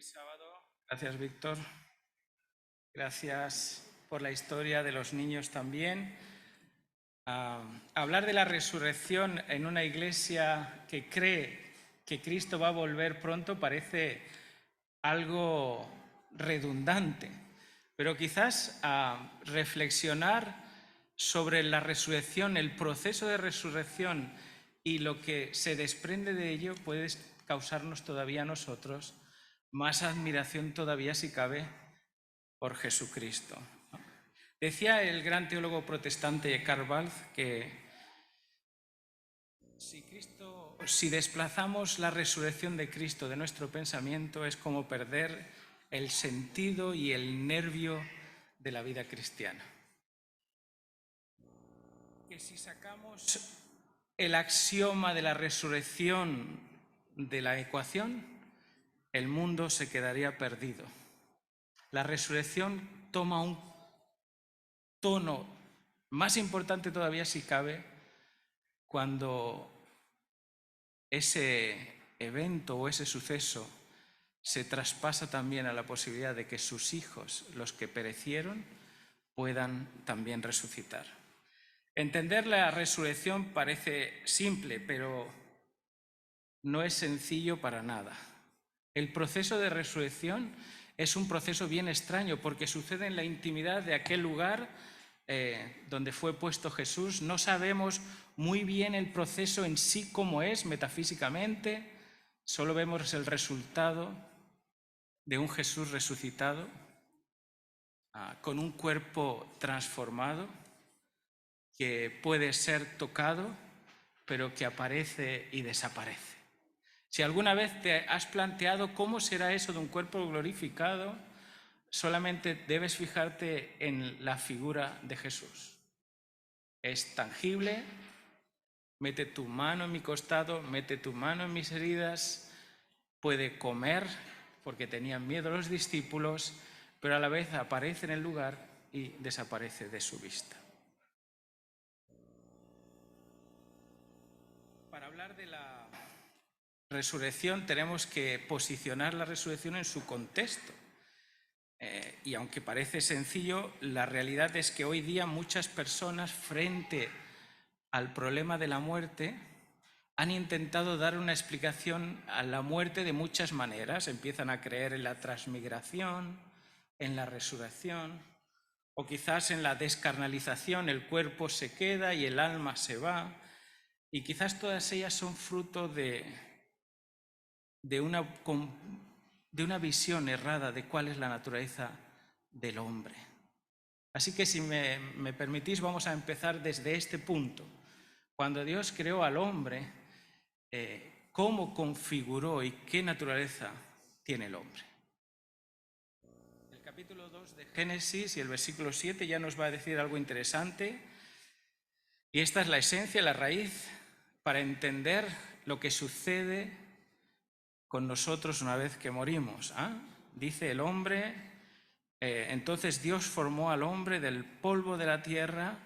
Feliz sábado. Gracias, Víctor. Gracias por la historia de los niños también. Hablar de la resurrección en una iglesia que cree que Cristo va a volver pronto parece algo redundante, pero quizás reflexionar sobre la resurrección, el proceso de resurrección y lo que se desprende de ello puede causarnos todavía a nosotros más admiración todavía, si cabe, por Jesucristo. Decía el gran teólogo protestante Karl Barth que si desplazamos la resurrección de Cristo de nuestro pensamiento es como perder el sentido y el nervio de la vida cristiana. Que si sacamos el axioma de la resurrección de la ecuación, el mundo se quedaría perdido. La resurrección toma un tono más importante todavía, si cabe, cuando ese evento o ese suceso se traspasa también a la posibilidad de que sus hijos, los que perecieron, puedan también resucitar. Entender la resurrección parece simple, pero no es sencillo para nada. El proceso de resurrección es un proceso bien extraño porque sucede en la intimidad de aquel lugar donde fue puesto Jesús. No sabemos muy bien el proceso en sí cómo es metafísicamente, solo vemos el resultado de un Jesús resucitado con un cuerpo transformado que puede ser tocado, pero que aparece y desaparece. Si alguna vez te has planteado cómo será eso de un cuerpo glorificado, solamente debes fijarte en la figura de Jesús. Es tangible, mete tu mano en mi costado, mete tu mano en mis heridas, puede comer, porque tenían miedo los discípulos, pero a la vez aparece en el lugar y desaparece de su vista. Para hablar de la resurrección tenemos que posicionar la resurrección en su contexto. Y aunque parece sencillo, la realidad es que hoy día muchas personas frente al problema de la muerte han intentado dar una explicación a la muerte de muchas maneras. Empiezan a creer en la transmigración, en la resurrección, o quizás en la descarnalización, el cuerpo se queda y el alma se va. Y quizás todas ellas son fruto de una visión errada de cuál es la naturaleza del hombre. Así que si me permitís, vamos a empezar desde este punto. Cuando Dios creó al hombre, ¿cómo configuró y qué naturaleza tiene el hombre? El capítulo 2 de Génesis y el versículo 7 ya nos va a decir algo interesante. Y esta es la esencia, la raíz, para entender lo que sucede con nosotros una vez que morimos. Dice el hombre, entonces Dios formó al hombre del polvo de la tierra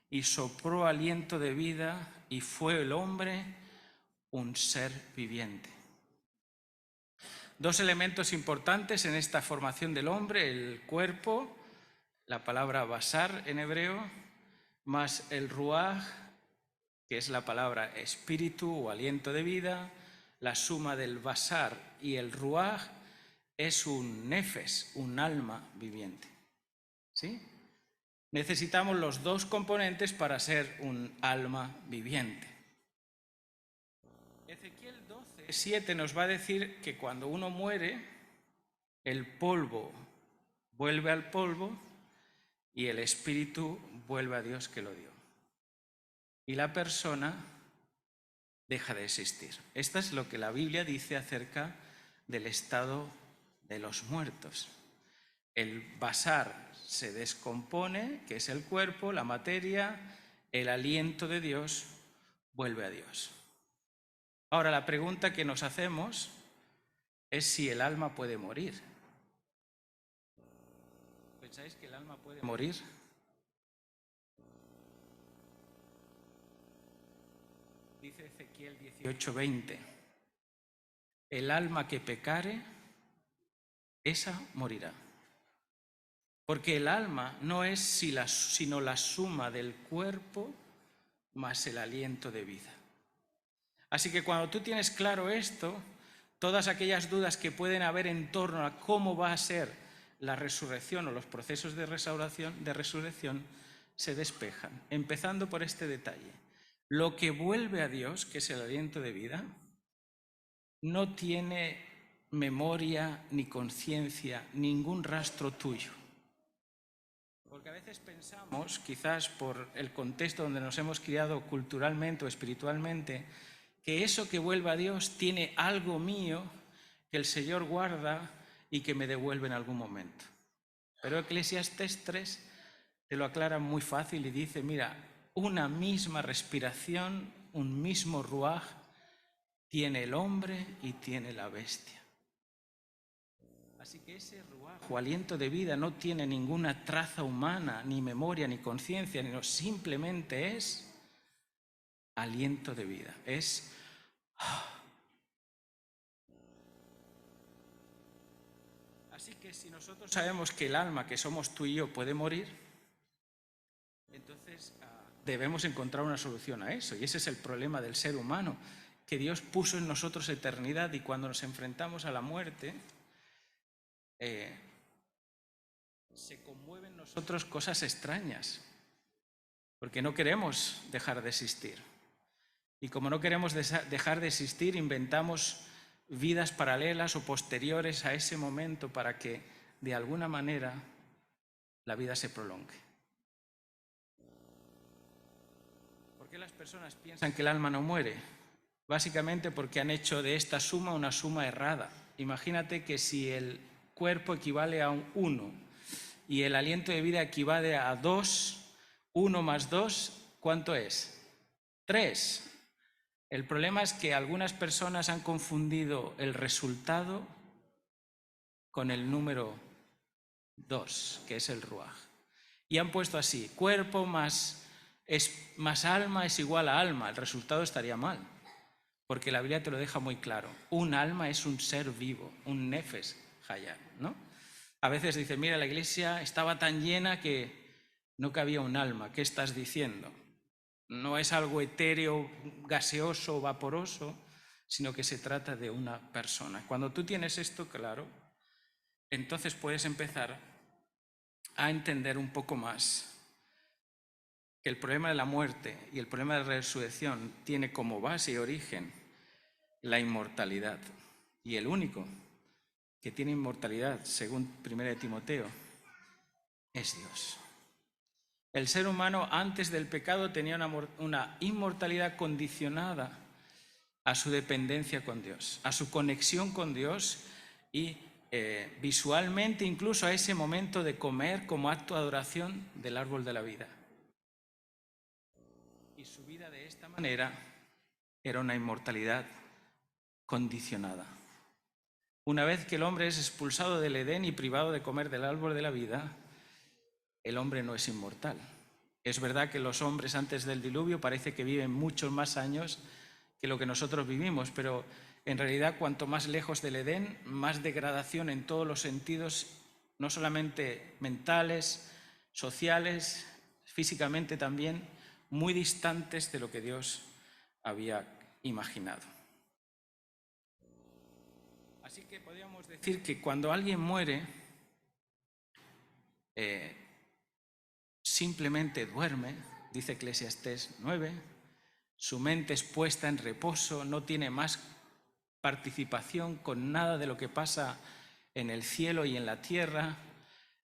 y sopló aliento de vida y fue el hombre un ser viviente. Dos elementos importantes en esta formación del hombre, el cuerpo, la palabra basar en hebreo, más el ruaj, que es la palabra espíritu o aliento de vida. La suma del basar y el ruaj es un nefes, un alma viviente. ¿Sí? Necesitamos los dos componentes para ser un alma viviente. Ezequiel 12:7 nos va a decir que cuando uno muere, el polvo vuelve al polvo y el espíritu vuelve a Dios que lo dio. Y la persona deja de existir. Esto es lo que la Biblia dice acerca del estado de los muertos. El basar se descompone, que es el cuerpo, la materia, el aliento de Dios vuelve a Dios. Ahora, la pregunta que nos hacemos es si el alma puede morir. ¿Pensáis que el alma puede morir? Dice Ezequiel 18:20, el alma que pecare esa morirá. Porque el alma no es sino la suma del cuerpo más el aliento de vida. Así que cuando tú tienes claro esto, todas aquellas dudas que pueden haber en torno a cómo va a ser la resurrección o los procesos de resurrección se despejan, empezando por este detalle. Lo que vuelve a Dios, que es el aliento de vida, no tiene memoria ni conciencia, ningún rastro tuyo. Porque a veces pensamos, quizás por el contexto donde nos hemos criado culturalmente o espiritualmente, que eso que vuelve a Dios tiene algo mío que el Señor guarda y que me devuelve en algún momento. Pero Eclesiastés 3 te lo aclara muy fácil y dice, mira, una misma respiración, un mismo ruaj tiene el hombre y tiene la bestia. Así que ese ruaj o aliento de vida no tiene ninguna traza humana, ni memoria, ni conciencia, sino simplemente es aliento de vida. Es así que si nosotros sabemos que el alma que somos tú y yo puede morir, entonces debemos encontrar una solución a eso. Y ese es el problema del ser humano, que Dios puso en nosotros eternidad y cuando nos enfrentamos a la muerte, se conmueven en nosotros cosas extrañas, porque no queremos dejar de existir. Y como no queremos dejar de existir, inventamos vidas paralelas o posteriores a ese momento para que, de alguna manera, la vida se prolongue. ¿Por qué las personas piensan que el alma no muere? Básicamente porque han hecho de esta suma una suma errada. Imagínate que si el cuerpo equivale a un 1 y el aliento de vida equivale a 2, 1 más 2, ¿cuánto es? 3. El problema es que algunas personas han confundido el resultado con el número 2, que es el ruaj. Y han puesto así, cuerpo más alma es igual a alma. El resultado estaría mal, porque la Biblia te lo deja muy claro. Un alma es un ser vivo, un nefesh hayah, ¿no? A veces dicen, mira, la iglesia estaba tan llena que no cabía un alma. ¿Qué estás diciendo? No es algo etéreo, gaseoso, vaporoso, sino que se trata de una persona. Cuando tú tienes esto claro, entonces puedes empezar a entender un poco más que el problema de la muerte y el problema de la resurrección tiene como base y origen la inmortalidad. Y el único que tiene inmortalidad, según 1 Timoteo, es Dios. El ser humano antes del pecado tenía una inmortalidad condicionada a su dependencia con Dios, a su conexión con Dios y visualmente incluso a ese momento de comer como acto de adoración del árbol de la vida. Y su vida de esta manera era una inmortalidad condicionada. Una vez que el hombre es expulsado del Edén y privado de comer del árbol de la vida, el hombre no es inmortal. Es verdad que los hombres antes del diluvio parece que viven muchos más años que lo que nosotros vivimos, pero en realidad cuanto más lejos del Edén, más degradación en todos los sentidos, no solamente mentales, sociales, físicamente también, muy distantes de lo que Dios había imaginado. Así que podríamos decir que cuando alguien muere, simplemente duerme, dice Eclesiastés 9, su mente es puesta en reposo, no tiene más participación con nada de lo que pasa en el cielo y en la tierra,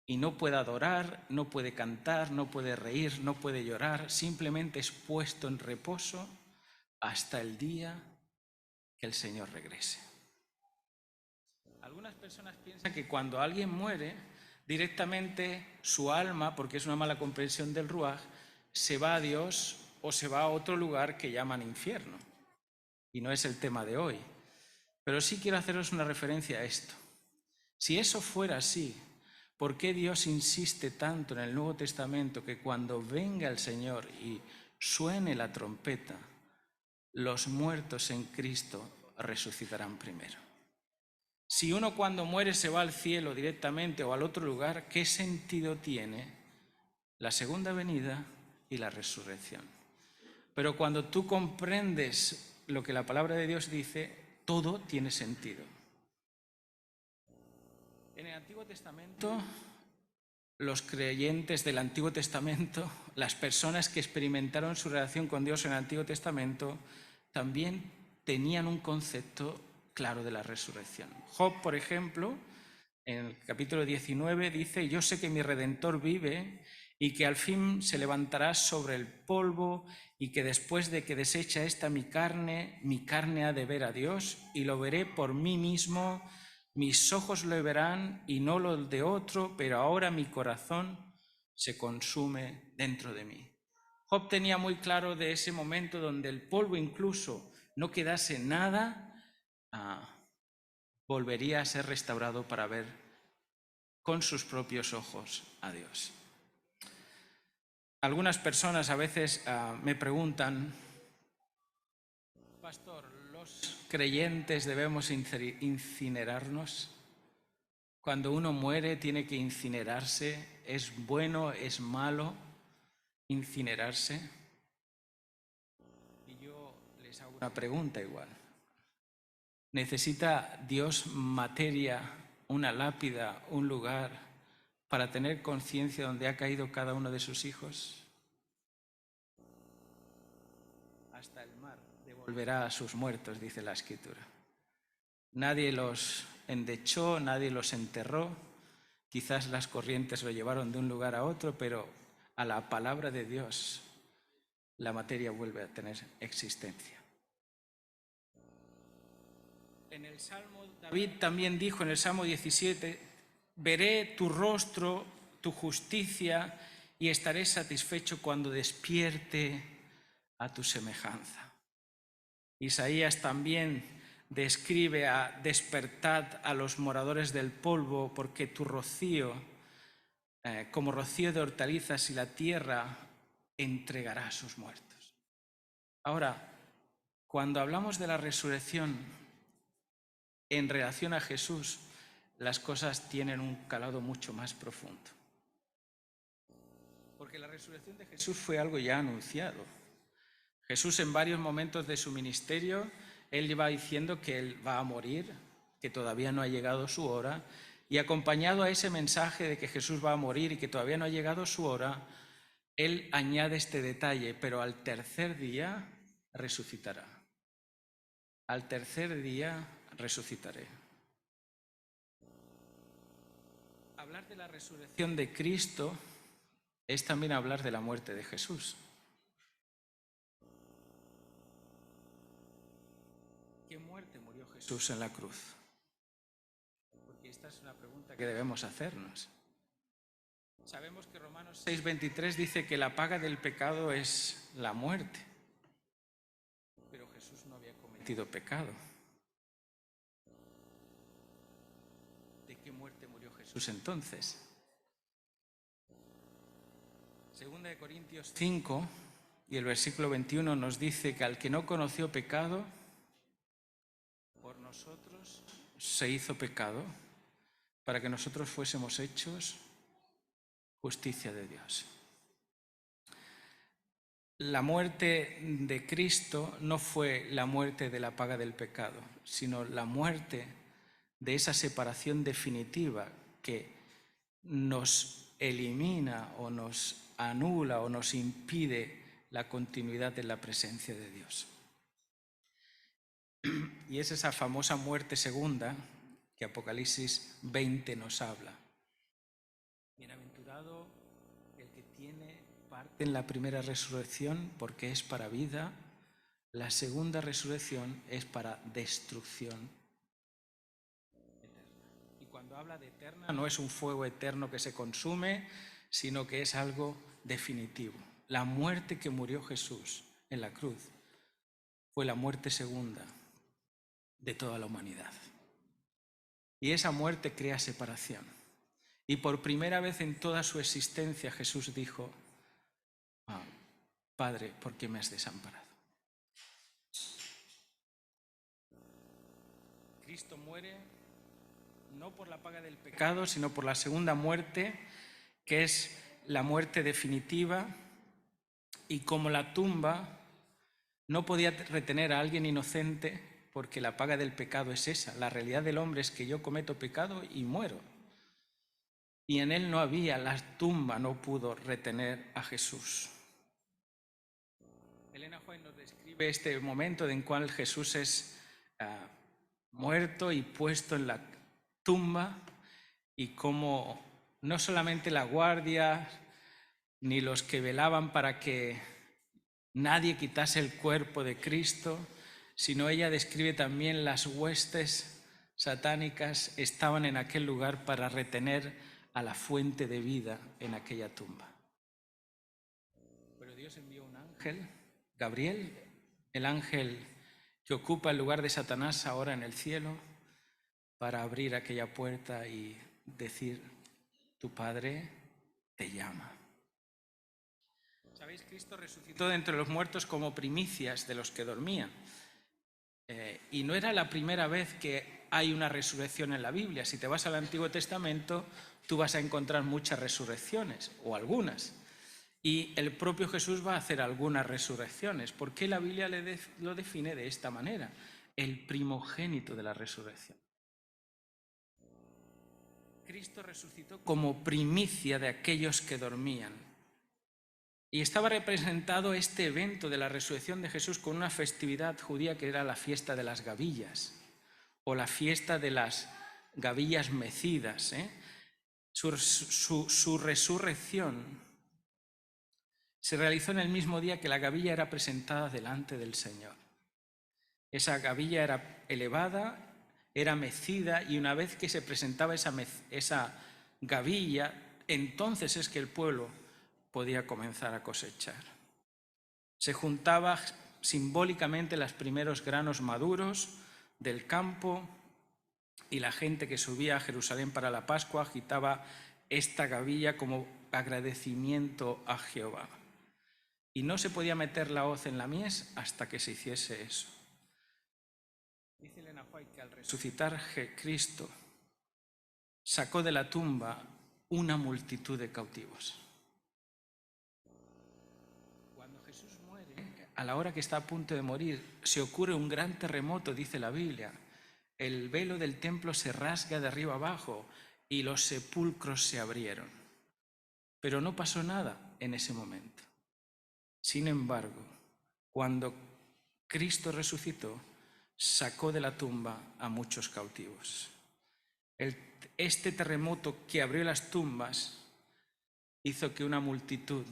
y no puede adorar, no puede cantar, no puede reír, no puede llorar, simplemente es puesto en reposo hasta el día que el Señor regrese. Algunas personas piensan que cuando alguien muere, directamente su alma, porque es una mala comprensión del ruaj, se va a Dios o se va a otro lugar que llaman infierno. Y no es el tema de hoy. Pero sí quiero haceros una referencia a esto. Si eso fuera así, ¿por qué Dios insiste tanto en el Nuevo Testamento que cuando venga el Señor y suene la trompeta, los muertos en Cristo resucitarán primero? Si uno cuando muere se va al cielo directamente o al otro lugar, ¿qué sentido tiene la segunda venida y la resurrección? Pero cuando tú comprendes lo que la palabra de Dios dice, todo tiene sentido. En el Antiguo Testamento, los creyentes del Antiguo Testamento, las personas que experimentaron su relación con Dios en el Antiguo Testamento, también tenían un concepto claro de la resurrección. Job, por ejemplo, en el capítulo 19 dice: yo sé que mi Redentor vive y que al fin se levantará sobre el polvo, y que después de que desecha esta mi carne ha de ver a Dios, y lo veré por mí mismo. Mis ojos lo verán y no los de otro, pero ahora mi corazón se consume dentro de mí. Job tenía muy claro de ese momento donde el polvo incluso no quedase nada, volvería a ser restaurado para ver con sus propios ojos a Dios. Algunas personas a veces me preguntan: pastor, ¿los creyentes debemos incinerarnos? Cuando uno muere tiene que incinerarse. ¿Es bueno, es malo incinerarse? Y yo les hago una pregunta igual. ¿Necesita Dios materia, una lápida, un lugar para tener conciencia donde ha caído cada uno de sus hijos? Hasta el mar devolverá a sus muertos, dice la Escritura. Nadie los endechó, nadie los enterró. Quizás las corrientes lo llevaron de un lugar a otro, pero a la palabra de Dios la materia vuelve a tener existencia. En el Salmo, David también dijo en el Salmo 17: veré tu rostro, tu justicia, y estaré satisfecho cuando despierte a tu semejanza. Isaías también describe a: despertad a los moradores del polvo, porque tu rocío, como rocío de hortalizas, y la tierra entregará a sus muertos. Ahora, cuando hablamos de la resurrección en relación a Jesús, las cosas tienen un calado mucho más profundo. Porque la resurrección de Jesús fue algo ya anunciado. Jesús, en varios momentos de su ministerio, él iba diciendo que él va a morir, que todavía no ha llegado su hora, y acompañado a ese mensaje de que Jesús va a morir y que todavía no ha llegado su hora, él añade este detalle: pero al tercer día resucitará. Al tercer día resucitaré. Hablar de la resurrección de Cristo es también hablar de la muerte de Jesús. ¿Qué muerte murió Jesús en la cruz? Porque esta es una pregunta que debemos hacernos. Sabemos que Romanos 6:23 dice que la paga del pecado es la muerte. Pero Jesús no había cometido pecado. ¿De qué muerte murió Jesús entonces? Segunda de Corintios 5 y el versículo 21 nos dice que al que no conoció pecado, por nosotros se hizo pecado, para que nosotros fuésemos hechos justicia de Dios. La muerte de Cristo no fue la muerte de la paga del pecado, sino la muerte de esa separación definitiva que nos elimina o nos anula o nos impide la continuidad de la presencia de Dios. Y es esa famosa muerte segunda que Apocalipsis 20 nos habla. Bienaventurado el que tiene parte en la primera resurrección, porque es para vida. La segunda resurrección es para destrucción eterna. Y cuando habla de eterna, no es un fuego eterno que se consume, sino que es algo definitivo. La muerte que murió Jesús en la cruz fue la muerte segunda de toda la humanidad. Y esa muerte crea separación. Y por primera vez en toda su existencia Jesús dijo: Padre, ¿por qué me has desamparado? Cristo muere no por la paga del pecado, sino por la segunda muerte, que es la muerte definitiva, y como la tumba no podía retener a alguien inocente, porque la paga del pecado es esa. La realidad del hombre es que yo cometo pecado y muero. Y en él no había, la tumba no pudo retener a Jesús. Elena White nos describe este momento en cual Jesús es muerto y puesto en la tumba, y cómo no solamente la guardia ni los que velaban para que nadie quitase el cuerpo de Cristo, sino ella describe también las huestes satánicas estaban en aquel lugar para retener a la fuente de vida en aquella tumba. Pero Dios envió un ángel, Gabriel, el ángel que ocupa el lugar de Satanás ahora en el cielo, para abrir aquella puerta y decir: tu Padre te llama. ¿Sabéis? Cristo resucitó de entre los muertos como primicias de los que dormían. Y no era la primera vez que hay una resurrección en la Biblia. Si te vas al Antiguo Testamento, tú vas a encontrar muchas resurrecciones, o algunas. Y el propio Jesús va a hacer algunas resurrecciones. ¿Por qué la Biblia lo define de esta manera? El primogénito de la resurrección. Cristo resucitó como primicia de aquellos que dormían. Y estaba representado este evento de la resurrección de Jesús con una festividad judía que era la fiesta de las gavillas, o la fiesta de las gavillas mecidas. Su resurrección se realizó en el mismo día que la gavilla era presentada delante del Señor. Esa gavilla era elevada, era mecida, y una vez que se presentaba esa gavilla, entonces es que el pueblo podía comenzar a cosechar. Se juntaba simbólicamente los primeros granos maduros del campo, y la gente que subía a Jerusalén para la Pascua agitaba esta gavilla como agradecimiento a Jehová. Y no se podía meter la hoz en la mies hasta que se hiciese eso. Dice Elena White que al resucitar Cristo sacó de la tumba una multitud de cautivos. Cuando Jesús muere, a la hora que está a punto de morir, se ocurre un gran terremoto, dice la Biblia. El velo del templo se rasga de arriba abajo y los sepulcros se abrieron. Pero no pasó nada en ese momento. Sin embargo, cuando Cristo resucitó, sacó de la tumba a muchos cautivos. Este terremoto que abrió las tumbas hizo que una multitud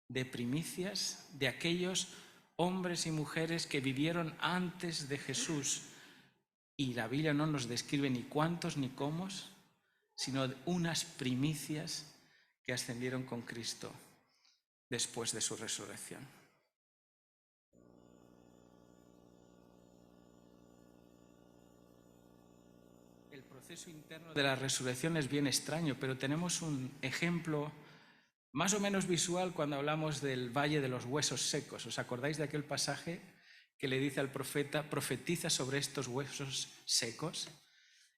de primicias de aquellos hombres y mujeres que vivieron antes de Jesús, y la Biblia no nos describe ni cuántos ni cómo, sino unas primicias que ascendieron con Cristo después de su resurrección. El proceso interno de la resurrección es bien extraño, pero tenemos un ejemplo más o menos visual cuando hablamos del Valle de los Huesos Secos. ¿Os acordáis de aquel pasaje que le dice al profeta: profetiza sobre estos huesos secos?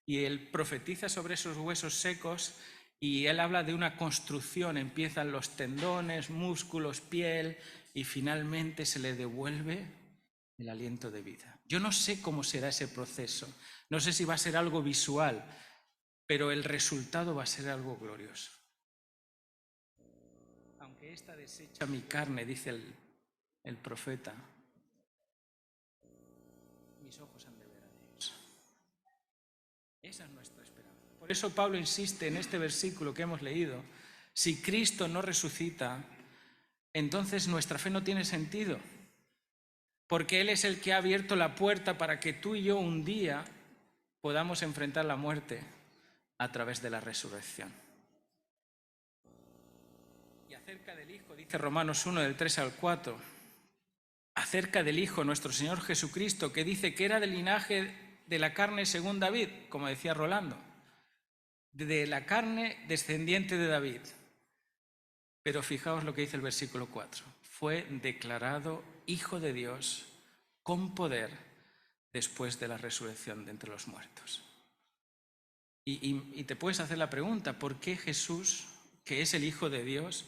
Y él profetiza sobre esos huesos secos, y él habla de una construcción. Empiezan los tendones, músculos, piel, y finalmente se le devuelve el aliento de vida. Yo no sé cómo será ese proceso, no sé si va a ser algo visual, pero el resultado va a ser algo glorioso. Aunque esta desecha mi carne, dice el profeta, mis ojos han de ver a Dios. Esa es nuestra esperanza. Por eso Pablo insiste en este versículo que hemos leído: si Cristo no resucita, entonces nuestra fe no tiene sentido, porque Él es el que ha abierto la puerta para que tú y yo un día podamos enfrentar la muerte a través de la resurrección. Y acerca del Hijo, dice Romanos 1, del 3 al 4, acerca del Hijo, nuestro Señor Jesucristo, que dice que era del linaje de la carne según David, como decía Rolando, de la carne descendiente de David. Pero fijaos lo que dice el versículo 4. Fue declarado Hijo de Dios con poder después de la resurrección de entre los muertos. Y te puedes hacer la pregunta, ¿por qué Jesús, que es el Hijo de Dios,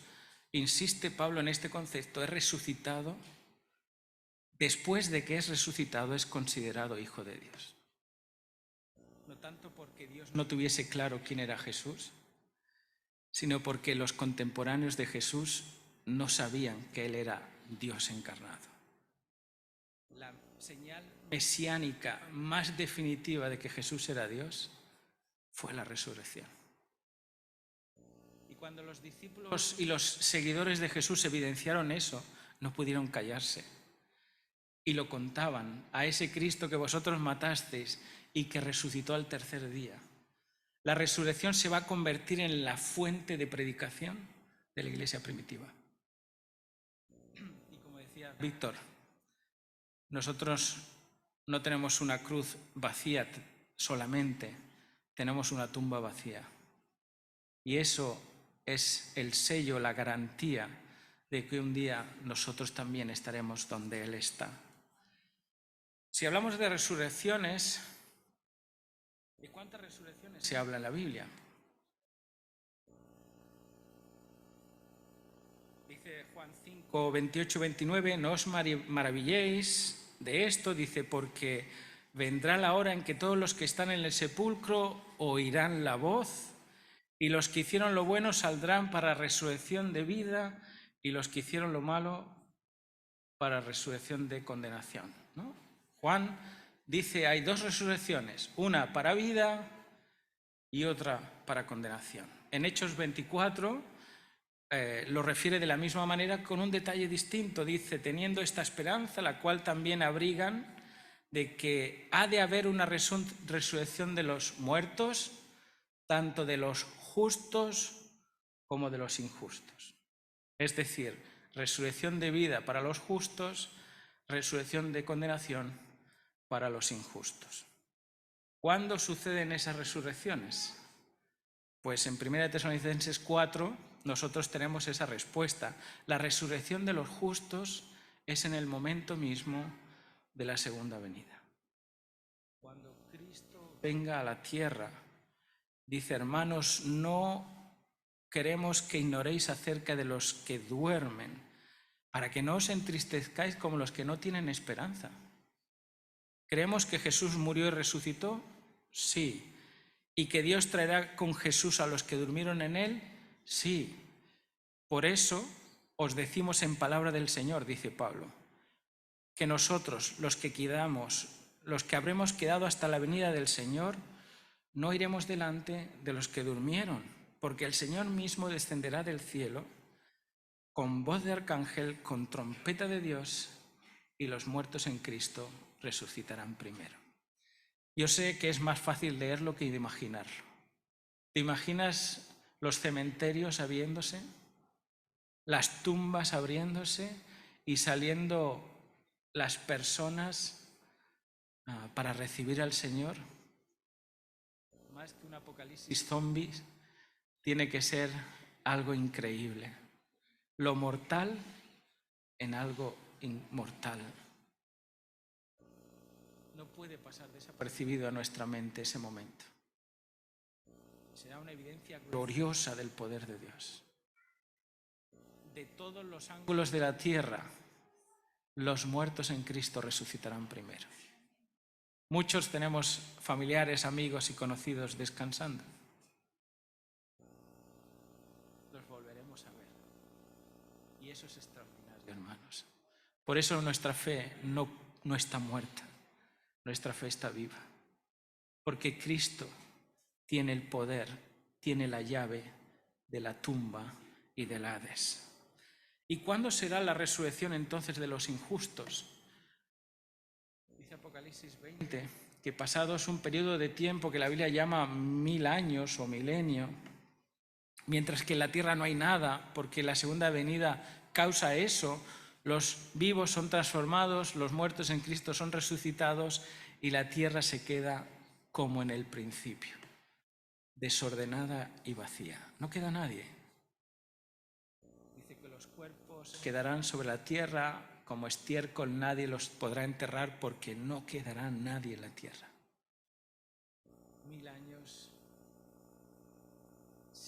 insiste Pablo en este concepto, es resucitado? Después de que es resucitado es considerado Hijo de Dios. No tanto porque Dios no tuviese claro quién era Jesús, sino porque los contemporáneos de Jesús no sabían que Él era Dios encarnado. La señal mesiánica más definitiva de que Jesús era Dios fue la resurrección. Y cuando los discípulos y los seguidores de Jesús evidenciaron eso, no pudieron callarse. Y lo contaban a ese Cristo que vosotros matasteis y que resucitó al tercer día. La resurrección se va a convertir en la fuente de predicación de la iglesia primitiva. Y como decía Víctor, nosotros no tenemos una cruz vacía solamente, tenemos una tumba vacía. Y eso es el sello, la garantía de que un día nosotros también estaremos donde Él está. Si hablamos de resurrecciones, ¿de cuántas resurrecciones se habla en la Biblia? Dice Juan 5, 28, 29, no os maravilléis de esto, dice, porque vendrá la hora en que todos los que están en el sepulcro oirán la voz, y los que hicieron lo bueno saldrán para resurrección de vida, y los que hicieron lo malo para resurrección de condenación, ¿no? Juan dice, hay dos resurrecciones, una para vida y otra para condenación. En Hechos 24 lo refiere de la misma manera con un detalle distinto. Dice, teniendo esta esperanza, la cual también abrigan, de que ha de haber una resurrección de los muertos, tanto de los justos como de los injustos. Es decir, resurrección de vida para los justos, resurrección de condenación para los injustos. ¿Cuándo suceden esas resurrecciones? Pues en 1 Tesalonicenses 4 nosotros tenemos esa respuesta. La resurrección de los justos es en el momento mismo de la segunda venida. Cuando Cristo venga a la tierra, dice, hermanos, no queremos que ignoréis acerca de los que duermen, para que no os entristezcáis como los que no tienen esperanza. ¿Creemos que Jesús murió y resucitó? Sí. ¿Y que Dios traerá con Jesús a los que durmieron en él? Sí. Por eso os decimos en palabra del Señor, dice Pablo, que nosotros, los que quedamos, los que habremos quedado hasta la venida del Señor, no iremos delante de los que durmieron, porque el Señor mismo descenderá del cielo con voz de arcángel, con trompeta de Dios, y los muertos en Cristo resucitarán primero. Yo sé que es más fácil leerlo que de imaginarlo. ¿Te imaginas los cementerios abriéndose, las tumbas abriéndose y saliendo las personas para recibir al Señor? Más que un apocalipsis zombies, tiene que ser algo increíble. Lo mortal en algo inmortal. No puede pasar desapercibido a nuestra mente ese momento. Será una evidencia gloriosa del poder de Dios. De todos los ángulos de la tierra, los muertos en Cristo resucitarán primero. Muchos tenemos familiares, amigos y conocidos descansando. Los volveremos a ver. Y eso es extraordinario, hermanos. Por eso nuestra fe no está muerta. Nuestra fe está viva. Porque Cristo tiene el poder, tiene la llave de la tumba y del Hades. ¿Y cuándo será la resurrección entonces de los injustos? Dice Apocalipsis 20 que pasados un periodo de tiempo que la Biblia llama 1000 años o milenio, mientras que en la tierra no hay nada, porque la segunda venida causa eso, los vivos son transformados, los muertos en Cristo son resucitados y la tierra se queda como en el principio, desordenada y vacía. No queda nadie. Dice que los cuerpos quedarán sobre la tierra como estiércol, nadie los podrá enterrar porque no quedará nadie en la tierra. 1000 años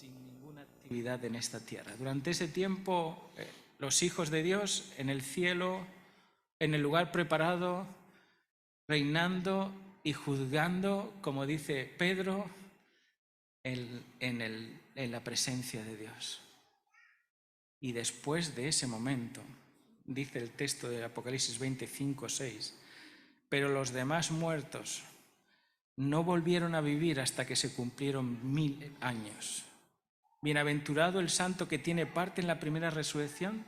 sin ninguna actividad en esta tierra. Durante ese tiempo, los hijos de Dios en el cielo, en el lugar preparado, reinando y juzgando, como dice Pedro, en la presencia de Dios. Y después de ese momento, dice el texto de Apocalipsis 25:6, pero los demás muertos no volvieron a vivir hasta que se cumplieron 1000 años. Bienaventurado el santo que tiene parte en la primera resurrección,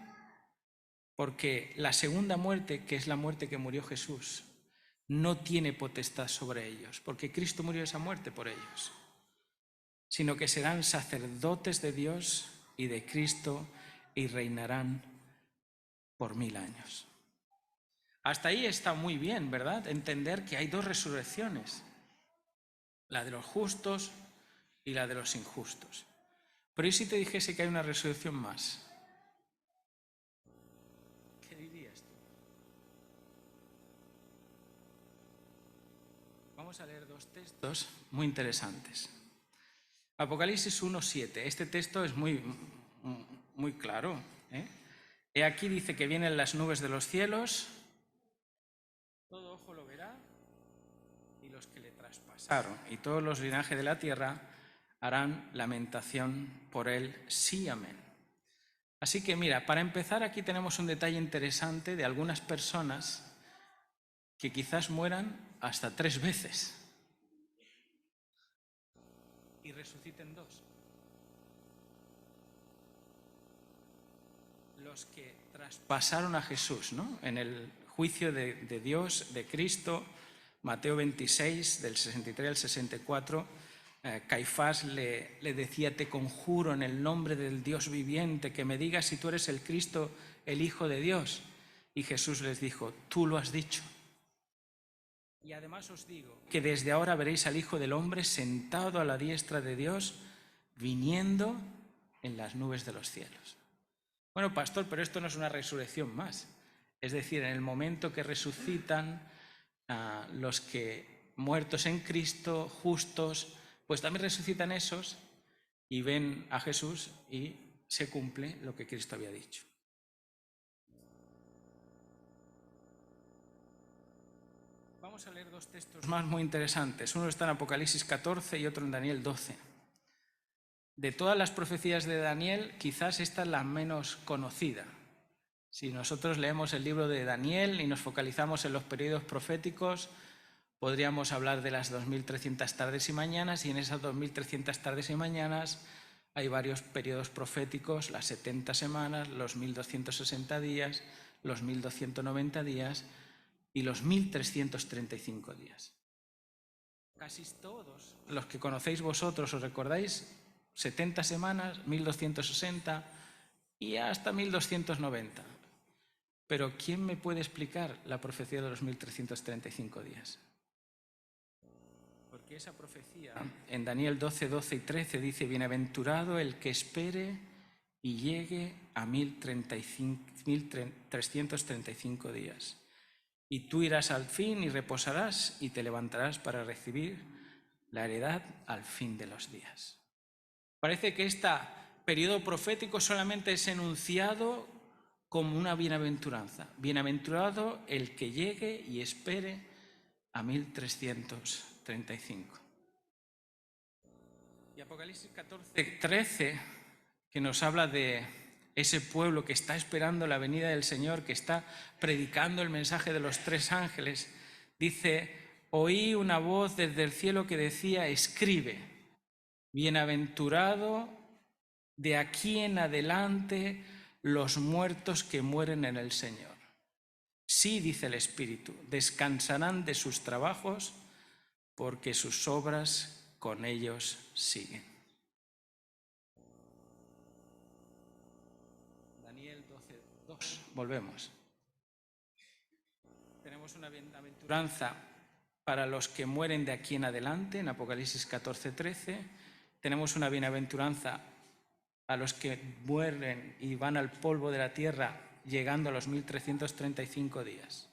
porque la segunda muerte, que es la muerte que murió Jesús, no tiene potestad sobre ellos, porque Cristo murió esa muerte por ellos, sino que serán sacerdotes de Dios y de Cristo y reinarán por 1000 años. Hasta ahí está muy bien, ¿verdad? Entender que hay dos resurrecciones, la de los justos y la de los injustos. Pero ¿y si te dijese que hay una resurrección más? ¿Qué dirías tú? Vamos a leer dos textos muy interesantes. Apocalipsis 1:7. Este texto es muy claro. He aquí dice que vienen las nubes de los cielos, todo ojo lo verá, y los que le traspasaron y todos los linajes de la tierra harán lamentación por él. Sí, amén. Así que mira, para empezar aquí tenemos un detalle interesante de algunas personas que quizás mueran hasta 3 veces y resuciten 2. Los que traspasaron a Jesús, ¿no? En el juicio de Dios, de Cristo, Mateo 26, del 63 al 64, Caifás le decía: te conjuro en el nombre del Dios viviente que me digas si tú eres el Cristo, el Hijo de Dios. Y Jesús les dijo: tú lo has dicho. Y además os digo que desde ahora veréis al Hijo del Hombre sentado a la diestra de Dios, viniendo en las nubes de los cielos. Bueno, pastor, pero esto no es una resurrección más. Es decir, en el momento que resucitan los que muertos en Cristo, justos, pues también resucitan esos y ven a Jesús y se cumple lo que Cristo había dicho. Vamos a leer dos textos más muy interesantes. Uno está en Apocalipsis 14 y otro en Daniel 12. De todas las profecías de Daniel, quizás esta es la menos conocida. Si nosotros leemos el libro de Daniel y nos focalizamos en los periodos proféticos, podríamos hablar de las 2300 tardes y mañanas, y en esas 2300 tardes y mañanas hay varios periodos proféticos: las 70 semanas, los 1260 días, los 1290 días y los 1335 días. Casi todos los que conocéis vosotros, ¿os recordáis? 70 semanas, 1260 y hasta 1290. Pero ¿quién me puede explicar la profecía de los 1335 días? Porque esa profecía en Daniel 12, 12 y 13 dice: bienaventurado el que espere y llegue a 1335 días. Y tú irás al fin y reposarás y te levantarás para recibir la heredad al fin de los días. Parece que este periodo profético solamente es enunciado como una bienaventuranza. Bienaventurado el que llegue y espere a 1335. Y Apocalipsis 14, 13, que nos habla de ese pueblo que está esperando la venida del Señor, que está predicando el mensaje de los 3 ángeles, dice: oí una voz desde el cielo que decía: escribe, bienaventurado de aquí en adelante los muertos que mueren en el Señor. Sí, dice el Espíritu, descansarán de sus trabajos, porque sus obras con ellos siguen. Daniel 12:2, volvemos. Tenemos una bienaventuranza para los que mueren de aquí en adelante, en Apocalipsis 14:13. Tenemos una bienaventuranza a los que mueren y van al polvo de la tierra, llegando a los 1335 días.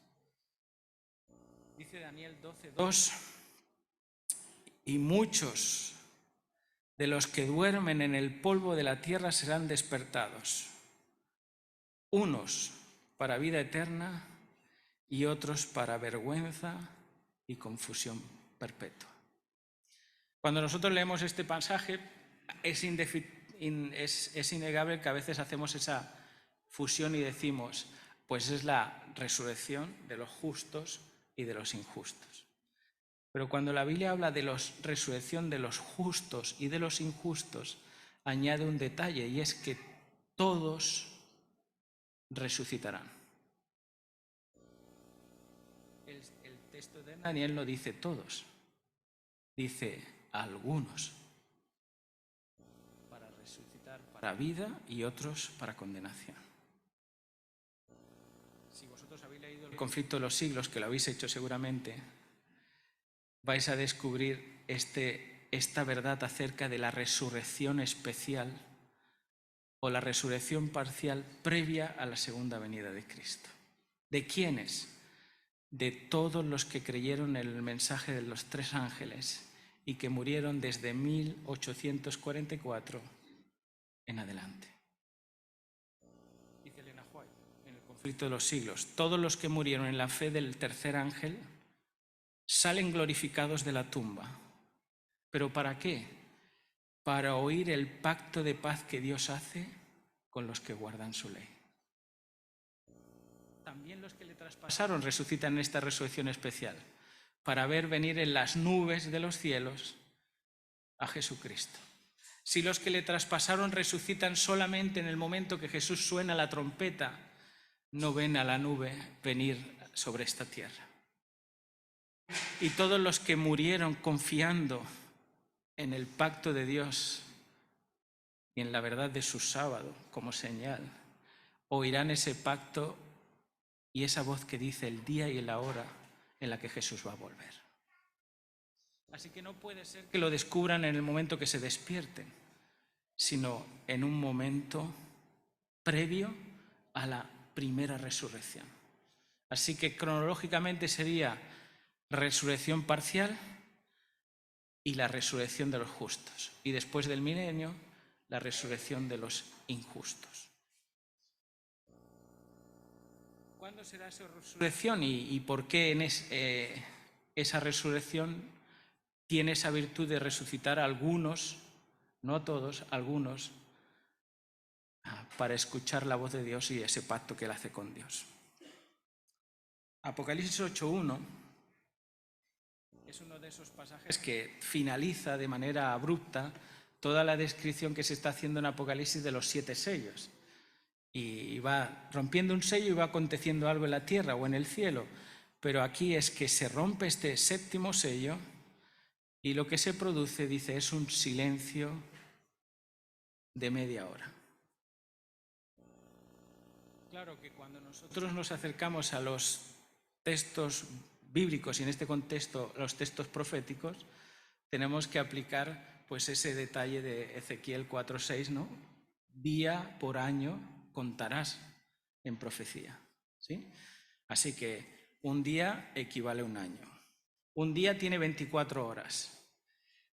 Dice Daniel 12:2: y muchos de los que duermen en el polvo de la tierra serán despertados, unos para vida eterna y otros para vergüenza y confusión perpetua. Cuando nosotros leemos este pasaje, es innegable que a veces hacemos esa fusión y decimos, pues es la resurrección de los justos y de los injustos. Pero cuando la Biblia habla de la resurrección de los justos y de los injustos, añade un detalle, y es que todos resucitarán. El texto de Daniel no dice todos, dice algunos, para resucitar para vida y otros para condenación. Si vosotros habéis leído El conflicto de los siglos, que lo habéis hecho seguramente, vais a descubrir esta verdad acerca de la resurrección especial o la resurrección parcial previa a la segunda venida de Cristo. ¿De quiénes? De todos los que creyeron en el mensaje de los tres ángeles y que murieron desde 1844 en adelante. Dice Elena White en El conflicto de los siglos, todos los que murieron en la fe del tercer ángel salen glorificados de la tumba. ¿Pero para qué? Para oír el pacto de paz que Dios hace con los que guardan su ley. También los que le traspasaron resucitan en esta resurrección especial, para ver venir en las nubes de los cielos a Jesucristo. Si los que le traspasaron resucitan solamente en el momento que Jesús suena la trompeta, no ven a la nube venir sobre esta tierra. Y todos los que murieron confiando en el pacto de Dios y en la verdad de su sábado como señal, oirán ese pacto y esa voz que dice el día y la hora en la que Jesús va a volver. Así que no puede ser que lo descubran en el momento que se despierten, sino en un momento previo a la primera resurrección. Así que cronológicamente sería resurrección parcial y la resurrección de los justos. Y después del milenio, la resurrección de los injustos. ¿Cuándo será esa resurrección y por qué esa resurrección tiene esa virtud de resucitar a algunos, no a todos, algunos, para escuchar la voz de Dios y ese pacto que Él hace con Dios? Apocalipsis 8:1 es uno de esos pasajes que finaliza de manera abrupta toda la descripción que se está haciendo en Apocalipsis de los 7 sellos. Y va rompiendo un sello y va aconteciendo algo en la tierra o en el cielo. Pero aquí es que se rompe este séptimo sello y lo que se produce, dice, es un silencio de media hora. Claro que cuando nosotros nos acercamos a los textos bíblicos y en este contexto los textos proféticos, tenemos que aplicar pues ese detalle de Ezequiel 4:6, ¿no? Día por año contarás en profecía, ¿sí? Así que un día equivale a un año. Un día tiene 24 horas.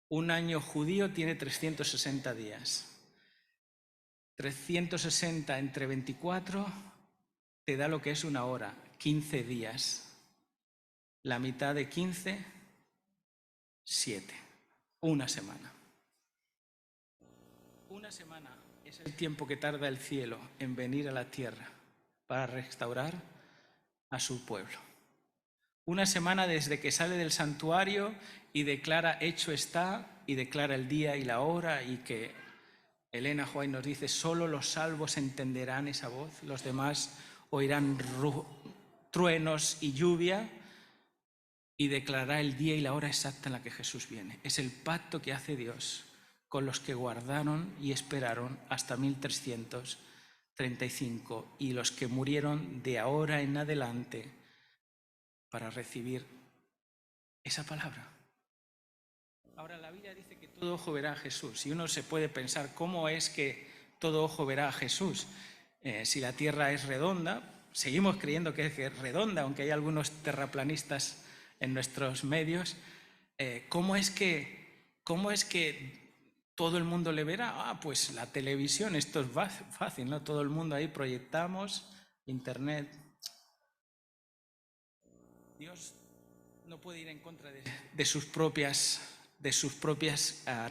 Un año judío tiene 360 días. 360 entre 24 te da lo que es una hora, 15 días. La mitad de 15, 7. Una semana. Una semana es el tiempo que tarda el cielo en venir a la tierra para restaurar a su pueblo. Una semana desde que sale del santuario y declara hecho está, y declara el día y la hora, y que Elena White nos dice solo los salvos entenderán esa voz, los demás oirán truenos y lluvia, y declarará el día y la hora exacta en la que Jesús viene. Es el pacto que hace Dios con los que guardaron y esperaron hasta 1335 y los que murieron de ahora en adelante para recibir esa palabra. Ahora la Biblia dice que todo ojo verá a Jesús y uno se puede pensar cómo es que todo ojo verá a Jesús. Si la tierra es redonda, seguimos creyendo que es redonda, aunque hay algunos terraplanistas en nuestros medios. ¿Cómo es que todo el mundo le verá. Pues la televisión, esto es fácil, ¿no? Todo el mundo ahí proyectamos, internet. Dios no puede ir en contra de sus propias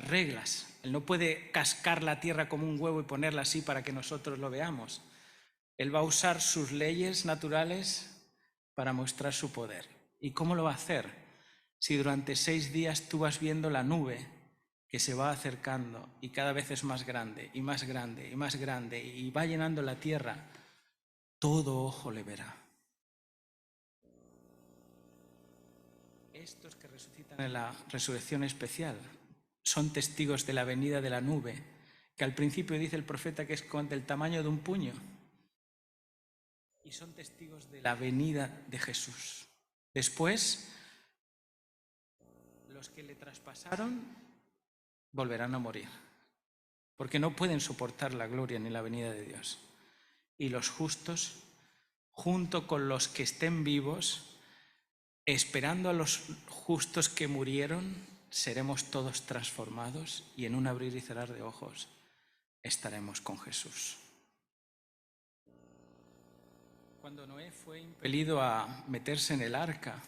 reglas. Él no puede cascar la tierra como un huevo y ponerla así para que nosotros lo veamos. Él va a usar sus leyes naturales para mostrar su poder. ¿Y cómo lo va a hacer? Si durante 6 días tú vas viendo la nube que se va acercando y cada vez es más grande y más grande y más grande y va llenando la tierra, todo ojo le verá. Estos que resucitan en la resurrección especial son testigos de la venida de la nube, que al principio dice el profeta que es del tamaño de un puño. Y son testigos de la venida de Jesús. Después, los que le traspasaron volverán a morir, porque no pueden soportar la gloria ni la venida de Dios. Y los justos, junto con los que estén vivos, esperando a los justos que murieron, seremos todos transformados y en un abrir y cerrar de ojos estaremos con Jesús. Cuando Noé fue impelido a meterse en el arca,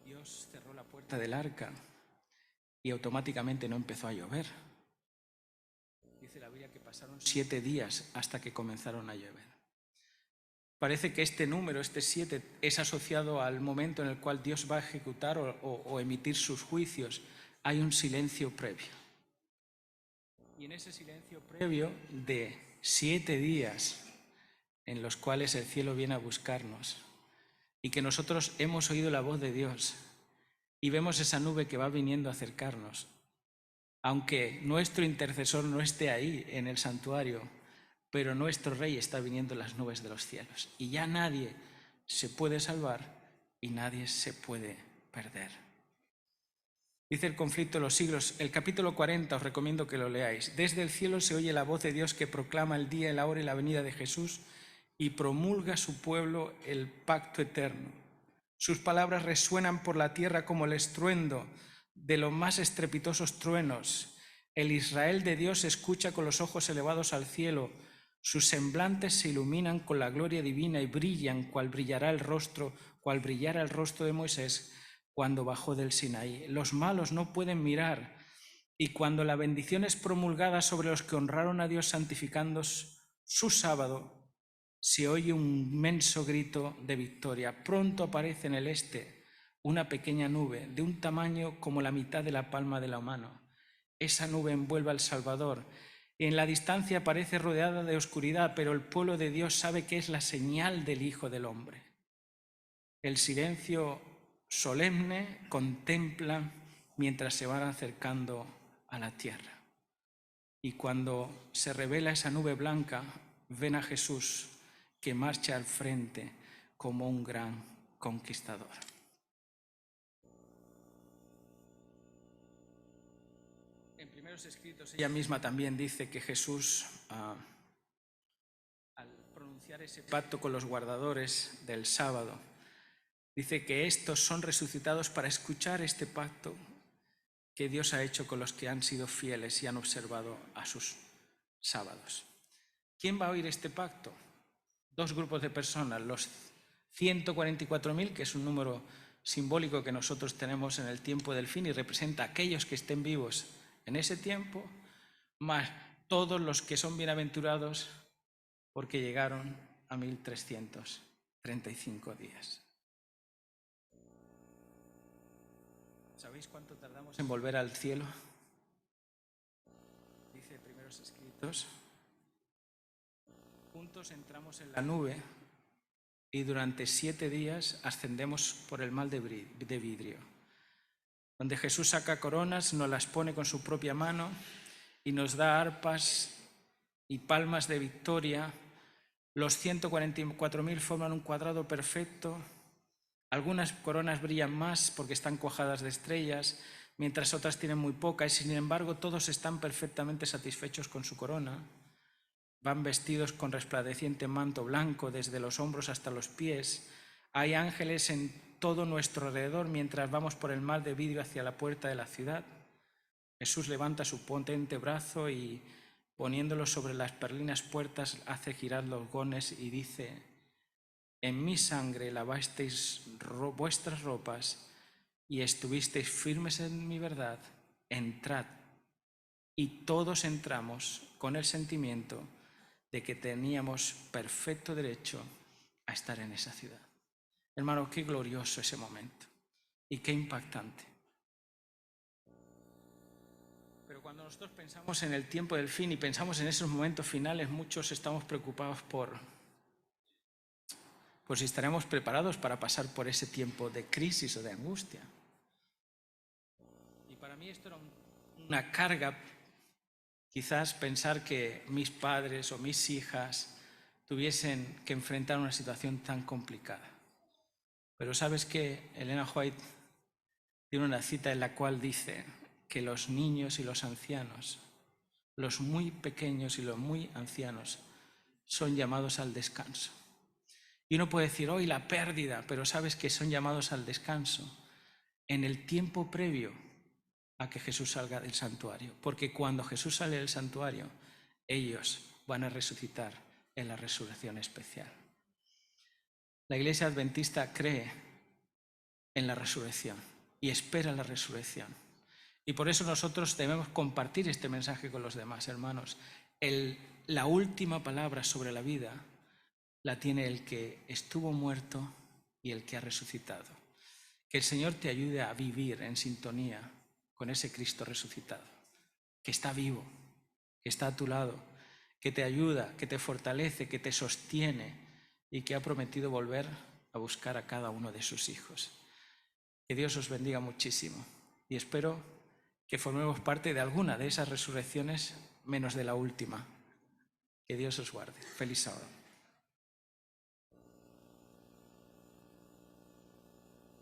Dios cerró la puerta del arca y automáticamente no empezó a llover. Dice la Biblia que pasaron 7 días hasta que comenzaron a llover. Parece que este número, este 7, es asociado al momento en el cual Dios va a ejecutar o emitir sus juicios. Hay un silencio previo. Y en ese silencio previo de 7 días en los cuales el cielo viene a buscarnos y que nosotros hemos oído la voz de Dios y vemos esa nube que va viniendo a acercarnos, aunque nuestro intercesor no esté ahí en el santuario, pero nuestro Rey está viniendo en las nubes de los cielos y ya nadie se puede salvar y nadie se puede perder. Dice el conflicto de los siglos, el capítulo 40, os recomiendo que lo leáis. Desde el cielo se oye la voz de Dios que proclama el día, la hora y la venida de Jesús y promulga a su pueblo el pacto eterno. Sus palabras resuenan por la tierra como el estruendo de los más estrepitosos truenos. El Israel de Dios escucha con los ojos elevados al cielo. Sus semblantes se iluminan con la gloria divina y brillan cual brillara el rostro de Moisés cuando bajó del Sinaí. Los malos no pueden mirar, y cuando la bendición es promulgada sobre los que honraron a Dios santificando su sábado, se oye un inmenso grito de victoria. Pronto aparece en el este una pequeña nube de un tamaño como la mitad de la palma de la mano. Esa nube envuelve al Salvador. En la distancia parece rodeada de oscuridad, pero el pueblo de Dios sabe que es la señal del Hijo del Hombre. El silencio solemne contempla mientras se van acercando a la tierra. Y cuando se revela esa nube blanca, ven a Jesús que marcha al frente como un gran conquistador. En Primeros Escritos ella misma también dice que Jesús, al pronunciar ese pacto con los guardadores del sábado, dice que estos son resucitados para escuchar este pacto que Dios ha hecho con los que han sido fieles y han observado a sus sábados. ¿Quién va a oír este pacto? 2 grupos de personas, los 144.000, que es un número simbólico que nosotros tenemos en el tiempo del fin y representa a aquellos que estén vivos en ese tiempo, más todos los que son bienaventurados porque llegaron a 1335 días. ¿Sabéis cuánto tardamos en volver al cielo? Dice Primeros Escritos. Juntos entramos en la nube y durante 7 días ascendemos por el mar de vidrio, donde Jesús saca coronas, nos las pone con su propia mano y nos da arpas y palmas de victoria. Los 144.000 forman un cuadrado perfecto. Algunas coronas brillan más porque están cuajadas de estrellas, mientras otras tienen muy poca, y sin embargo todos están perfectamente satisfechos con su corona. Van vestidos con resplandeciente manto blanco desde los hombros hasta los pies. Hay ángeles en todo nuestro alrededor mientras vamos por el mar de vidrio hacia la puerta de la ciudad. Jesús levanta su potente brazo y, poniéndolo sobre las perlinas puertas, hace girar los gones y dice: en mi sangre lavasteis vuestras ropas y estuvisteis firmes en mi verdad. Entrad. Y todos entramos con el sentimiento de que teníamos perfecto derecho a estar en esa ciudad. Hermano, qué glorioso ese momento y qué impactante. Pero cuando nosotros pensamos en el tiempo del fin y pensamos en esos momentos finales, muchos estamos preocupados por si estaremos preparados para pasar por ese tiempo de crisis o de angustia. Y para mí esto era una carga, quizás pensar que mis padres o mis hijas tuviesen que enfrentar una situación tan complicada. Pero ¿sabes qué? Elena White tiene una cita en la cual dice que los niños y los ancianos, los muy pequeños y los muy ancianos, son llamados al descanso. Y uno puede decir, hoy la pérdida, pero sabes que son llamados al descanso en el tiempo previo a que Jesús salga del santuario. Porque cuando Jesús sale del santuario, ellos van a resucitar en la resurrección especial. La Iglesia Adventista cree en la resurrección y espera la resurrección. Y por eso nosotros debemos compartir este mensaje con los demás, hermanos. La última palabra sobre la vida la tiene el que estuvo muerto y el que ha resucitado. Que el Señor te ayude a vivir en sintonía con ese Cristo resucitado, que está vivo, que está a tu lado, que te ayuda, que te fortalece, que te sostiene y que ha prometido volver a buscar a cada uno de sus hijos. Que Dios os bendiga muchísimo y espero que formemos parte de alguna de esas resurrecciones, menos de la última. Que Dios os guarde. Feliz sábado.